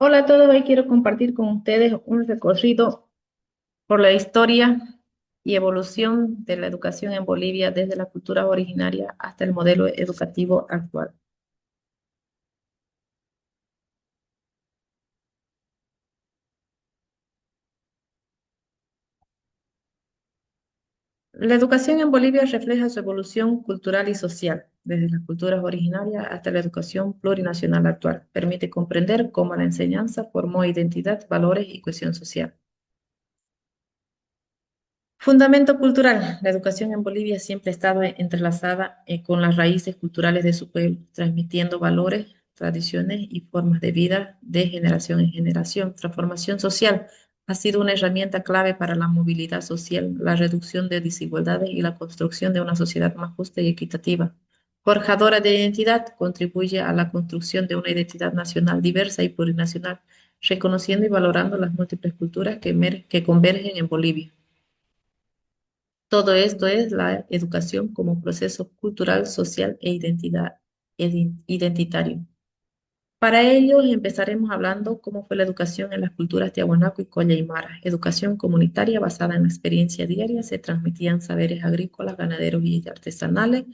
Hola a todos, hoy quiero compartir con ustedes un recorrido por la historia y evolución de la educación en Bolivia desde la cultura originaria hasta el modelo educativo actual. La educación en Bolivia refleja su evolución cultural y social, desde las culturas originarias hasta la educación plurinacional actual. Permite comprender cómo la enseñanza formó identidad, valores y cohesión social. Fundamento cultural. La educación en Bolivia siempre ha estado entrelazada con las raíces culturales de su pueblo, transmitiendo valores, tradiciones y formas de vida de generación en generación. Transformación social ha sido una herramienta clave para la movilidad social, la reducción de desigualdades y la construcción de una sociedad más justa y equitativa. Forjadora de identidad, contribuye a la construcción de una identidad nacional diversa y plurinacional, reconociendo y valorando las múltiples culturas que convergen en Bolivia. Todo esto es la educación como proceso cultural, social e identitario. Para ello empezaremos hablando cómo fue la educación en las culturas Tiahuanaco y Colla Aymara. Educación comunitaria basada en la experiencia diaria, se transmitían saberes agrícolas, ganaderos y artesanales,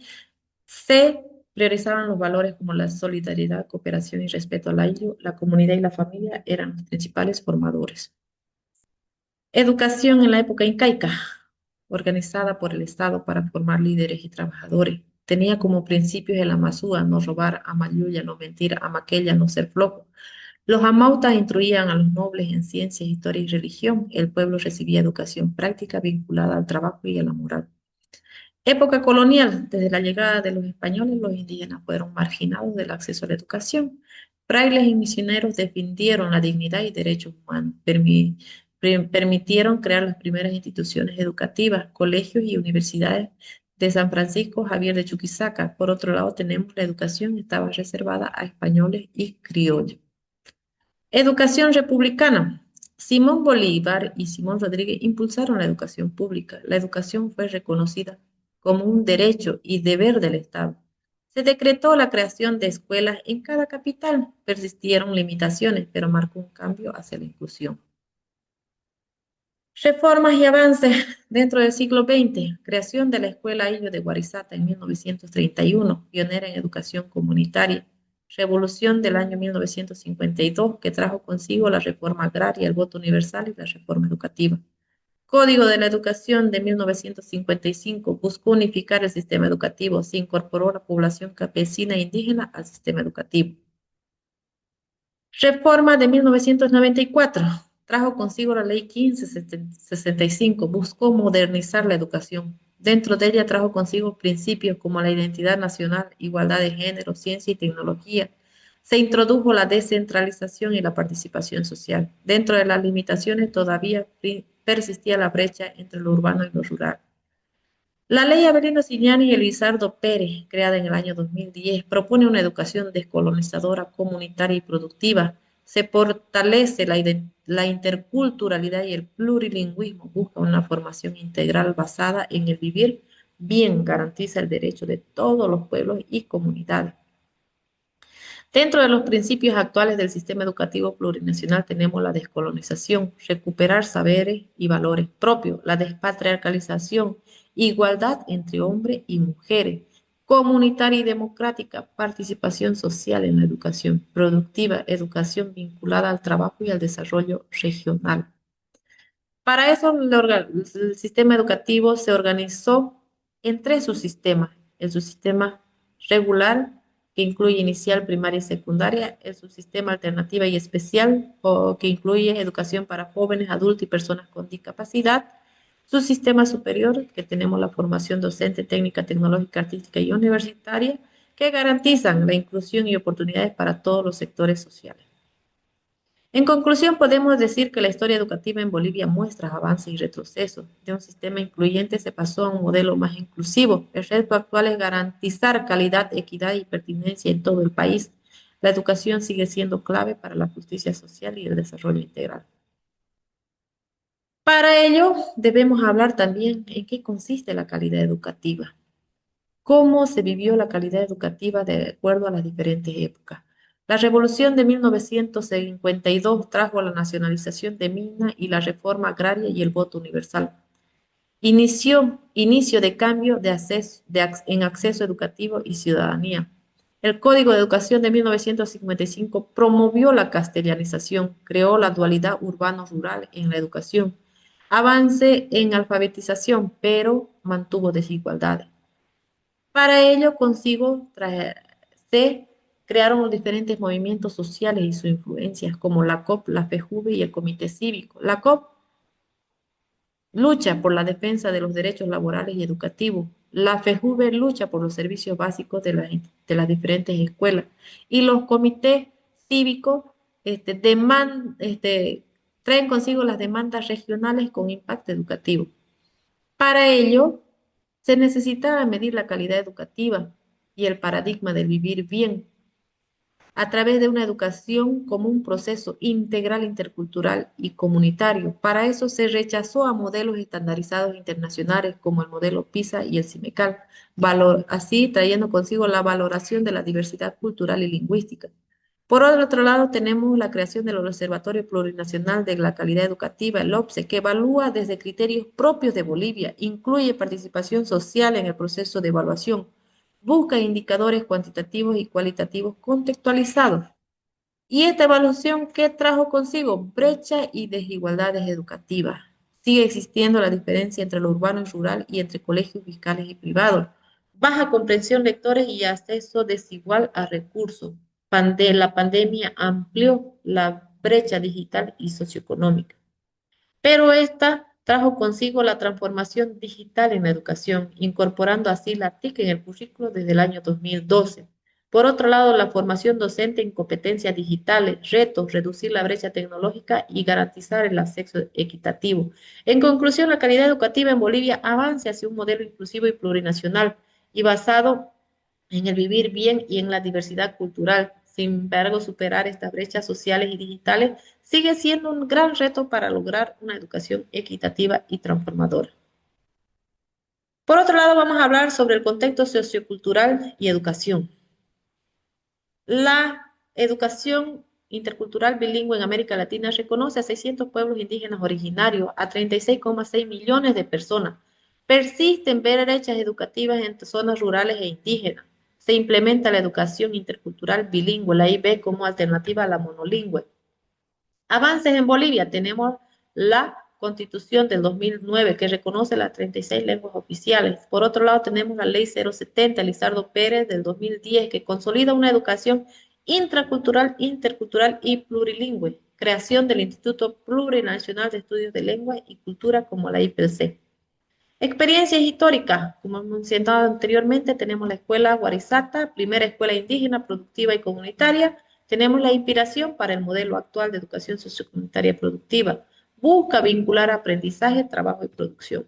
se priorizaban los valores como la solidaridad, cooperación y respeto al aire. La comunidad y la familia eran los principales formadores. Educación en la época incaica, organizada por el Estado para formar líderes y trabajadores. Tenía como principios el amasúa, no robar, amayuya, no mentir, amaquella, no ser flojo. Los amautas instruían a los nobles en ciencias, historia y religión. El pueblo recibía educación práctica vinculada al trabajo y a la moral. Época colonial. Desde la llegada de los españoles, los indígenas fueron marginados del acceso a la educación. Frailes y misioneros defendieron la dignidad y derechos humanos. Permitieron crear las primeras instituciones educativas, colegios y universidades de San Francisco Javier de Chuquisaca. Por otro lado, tenemos la educación estaba reservada a españoles y criollos. Educación republicana. Simón Bolívar y Simón Rodríguez impulsaron la educación pública. La educación fue reconocida como un derecho y deber del Estado. Se decretó la creación de escuelas en cada capital. Persistieron limitaciones, pero marcó un cambio hacia la inclusión. Reformas y avances dentro del siglo XX. Creación de la Escuela Illo de Guarizata en 1931, pionera en educación comunitaria. Revolución del año 1952, que trajo consigo la reforma agraria, el voto universal y la reforma educativa. Código de la Educación de 1955 buscó unificar el sistema educativo. Se incorporó la población campesina e indígena al sistema educativo. Reforma de 1994 trajo consigo la Ley 1565, buscó modernizar la educación. Dentro de ella trajo consigo principios como la identidad nacional, igualdad de género, ciencia y tecnología. Se introdujo la descentralización y la participación social. Dentro de las limitaciones todavía persistía la brecha entre lo urbano y lo rural. La ley Avelino Ciñani y Elizardo Pérez, creada en el año 2010, propone una educación descolonizadora, comunitaria y productiva. Se fortalece la interculturalidad y el plurilingüismo, busca una formación integral basada en el vivir bien, garantiza el derecho de todos los pueblos y comunidades. Dentro de los principios actuales del sistema educativo plurinacional tenemos la descolonización, recuperar saberes y valores propios, la despatriarcalización, igualdad entre hombres y mujeres, comunitaria y democrática, participación social en la educación, productiva, educación vinculada al trabajo y al desarrollo regional. Para eso, el sistema educativo se organizó en tres subsistemas. El subsistema regular, que incluye inicial, primaria y secundaria. El subsistema alternativa y especial, que incluye educación para jóvenes, adultos y personas con discapacidad. Subsistema superior, que tenemos la formación docente, técnica, tecnológica, artística y universitaria, que garantizan la inclusión y oportunidades para todos los sectores sociales. En conclusión, podemos decir que la historia educativa en Bolivia muestra avances y retrocesos. De un sistema incluyente se pasó a un modelo más inclusivo. El reto actual es garantizar calidad, equidad y pertinencia en todo el país. La educación sigue siendo clave para la justicia social y el desarrollo integral. Para ello, debemos hablar también en qué consiste la calidad educativa. Cómo se vivió la calidad educativa de acuerdo a las diferentes épocas. La revolución de 1952 trajo la nacionalización de minas y la reforma agraria y el voto universal. Inicio de cambio en acceso educativo y ciudadanía. El Código de Educación de 1955 promovió la castellanización, creó la dualidad urbano-rural en la educación, avance en alfabetización, pero mantuvo desigualdades. Para ello se crearon los diferentes movimientos sociales y sus influencias, como la COP, la FEJUVE y el Comité Cívico. La COP lucha por la defensa de los derechos laborales y educativos. La FEJUVE lucha por los servicios básicos de las diferentes escuelas. Y los comités cívicos traen consigo las demandas regionales con impacto educativo. Para ello, se necesitaba medir la calidad educativa y el paradigma del vivir bien a través de una educación como un proceso integral, intercultural y comunitario. Para eso se rechazó a modelos estandarizados internacionales como el modelo PISA y el CIMECAL, así trayendo consigo la valoración de la diversidad cultural y lingüística. Por otro lado, tenemos la creación del Observatorio Plurinacional de la Calidad Educativa, el OPSE, que evalúa desde criterios propios de Bolivia, incluye participación social en el proceso de evaluación, busca indicadores cuantitativos y cualitativos contextualizados. ¿Y esta evaluación qué trajo consigo? Brecha y desigualdades educativas. Sigue existiendo la diferencia entre lo urbano y rural y entre colegios fiscales y privados. Baja comprensión lectores y acceso desigual a recursos. La pandemia amplió la brecha digital y socioeconómica. Pero esta trajo consigo la transformación digital en la educación, incorporando así la TIC en el currículo desde el año 2012. Por otro lado, la formación docente en competencias digitales, retos, reducir la brecha tecnológica y garantizar el acceso equitativo. En conclusión, la calidad educativa en Bolivia avanza hacia un modelo inclusivo y plurinacional y basado en el vivir bien y en la diversidad cultural. Sin embargo, superar estas brechas sociales y digitales sigue siendo un gran reto para lograr una educación equitativa y transformadora. Por otro lado, vamos a hablar sobre el contexto sociocultural y educación. La educación intercultural bilingüe en América Latina reconoce a 600 pueblos indígenas originarios, a 36,6 millones de personas. Persisten brechas educativas entre zonas rurales e indígenas. Se implementa la educación intercultural bilingüe, la IB, como alternativa a la monolingüe. Avances en Bolivia. Tenemos la Constitución del 2009 que reconoce las 36 lenguas oficiales. Por otro lado, tenemos la Ley 070, Lizardo Pérez del 2010 que consolida una educación intracultural, intercultural y plurilingüe. Creación del Instituto Plurinacional de Estudios de Lengua y Cultura como la IPLC. Experiencias históricas, como hemos mencionado anteriormente, tenemos la Escuela Guarizata, primera escuela indígena, productiva y comunitaria. Tenemos la inspiración para el modelo actual de educación sociocomunitaria productiva. Busca vincular aprendizaje, trabajo y producción.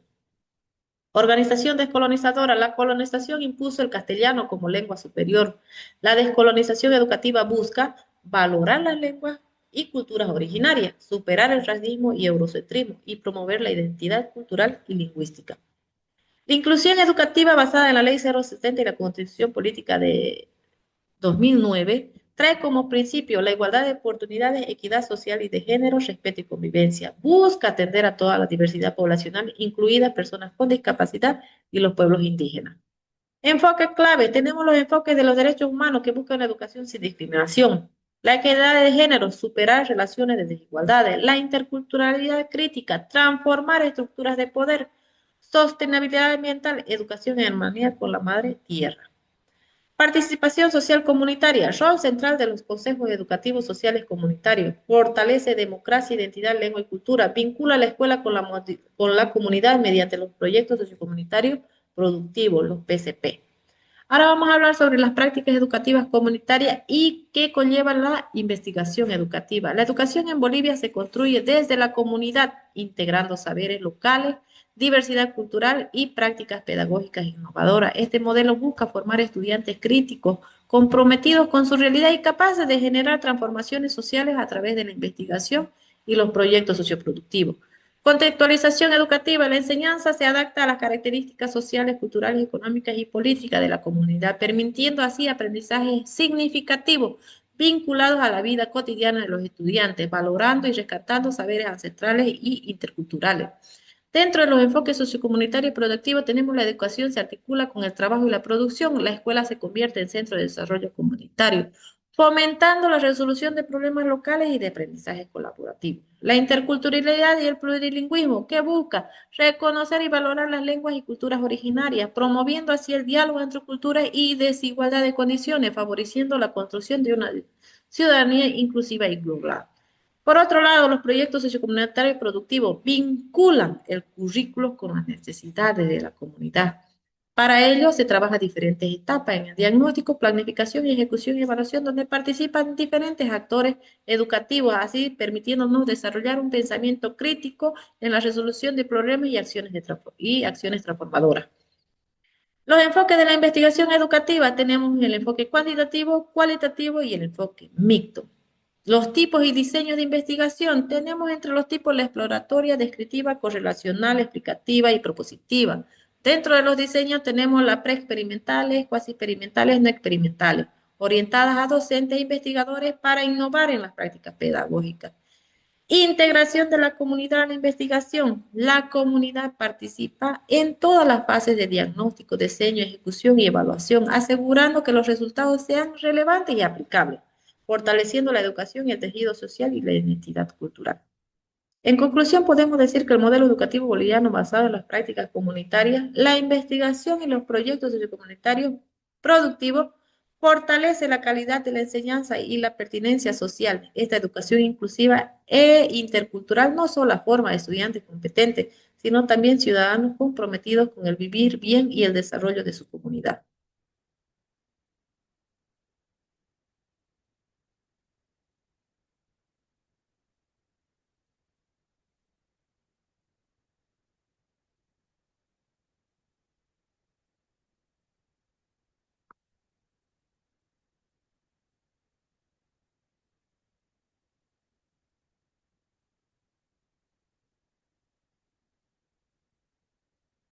Organización descolonizadora. La colonización impuso el castellano como lengua superior. La descolonización educativa busca valorar las lenguas y culturas originarias, superar el racismo y eurocentrismo y promover la identidad cultural y lingüística. La inclusión educativa basada en la Ley 070 y la Constitución Política de 2009 trae como principio la igualdad de oportunidades, equidad social y de género, respeto y convivencia. Busca atender a toda la diversidad poblacional, incluidas personas con discapacidad y los pueblos indígenas. Enfoque clave. Tenemos los enfoques de los derechos humanos que buscan una educación sin discriminación. La equidad de género, superar relaciones de desigualdades. La interculturalidad crítica, transformar estructuras de poder. Sostenibilidad ambiental, educación en armonía con la madre tierra. Participación social comunitaria, rol central de los consejos educativos sociales comunitarios, fortalece democracia, identidad, lengua y cultura, vincula la escuela con la comunidad mediante los proyectos sociocomunitarios productivos, los PCP. Ahora vamos a hablar sobre las prácticas educativas comunitarias y qué conlleva la investigación educativa. La educación en Bolivia se construye desde la comunidad, integrando saberes locales, diversidad cultural y prácticas pedagógicas innovadoras. Este modelo busca formar estudiantes críticos, comprometidos con su realidad y capaces de generar transformaciones sociales a través de la investigación y los proyectos socioproductivos. Contextualización educativa. La enseñanza se adapta a las características sociales, culturales, económicas y políticas de la comunidad, permitiendo así aprendizaje significativo vinculados a la vida cotidiana de los estudiantes, valorando y rescatando saberes ancestrales y interculturales. Dentro de los enfoques sociocomunitarios y productivos tenemos la educación se articula con el trabajo y la producción. La escuela se convierte en centro de desarrollo comunitario, fomentando la resolución de problemas locales y de aprendizaje colaborativo. La interculturalidad y el plurilingüismo, que busca reconocer y valorar las lenguas y culturas originarias, promoviendo así el diálogo entre culturas y desigualdad de condiciones, favoreciendo la construcción de una ciudadanía inclusiva y global. Por otro lado, los proyectos sociocomunitarios y productivos vinculan el currículo con las necesidades de la comunidad. Para ello se trabaja diferentes etapas en el diagnóstico, planificación, ejecución y evaluación, donde participan diferentes actores educativos, así permitiéndonos desarrollar un pensamiento crítico en la resolución de problemas y acciones transformadoras. Los enfoques de la investigación educativa tenemos el enfoque cuantitativo, cualitativo y el enfoque mixto. Los tipos y diseños de investigación tenemos entre los tipos la exploratoria, descriptiva, correlacional, explicativa y propositiva. Dentro de los diseños tenemos las preexperimentales, cuasi experimentales, no experimentales, orientadas a docentes e investigadores para innovar en las prácticas pedagógicas. Integración de la comunidad en la investigación. La comunidad participa en todas las fases de diagnóstico, diseño, ejecución y evaluación, asegurando que los resultados sean relevantes y aplicables, fortaleciendo la educación y el tejido social y la identidad cultural. En conclusión, podemos decir que el modelo educativo boliviano basado en las prácticas comunitarias, la investigación y los proyectos sociocomunitarios productivos fortalece la calidad de la enseñanza y la pertinencia social. Esta educación inclusiva e intercultural no solo forma estudiantes competentes, sino también ciudadanos comprometidos con el vivir bien y el desarrollo de su comunidad.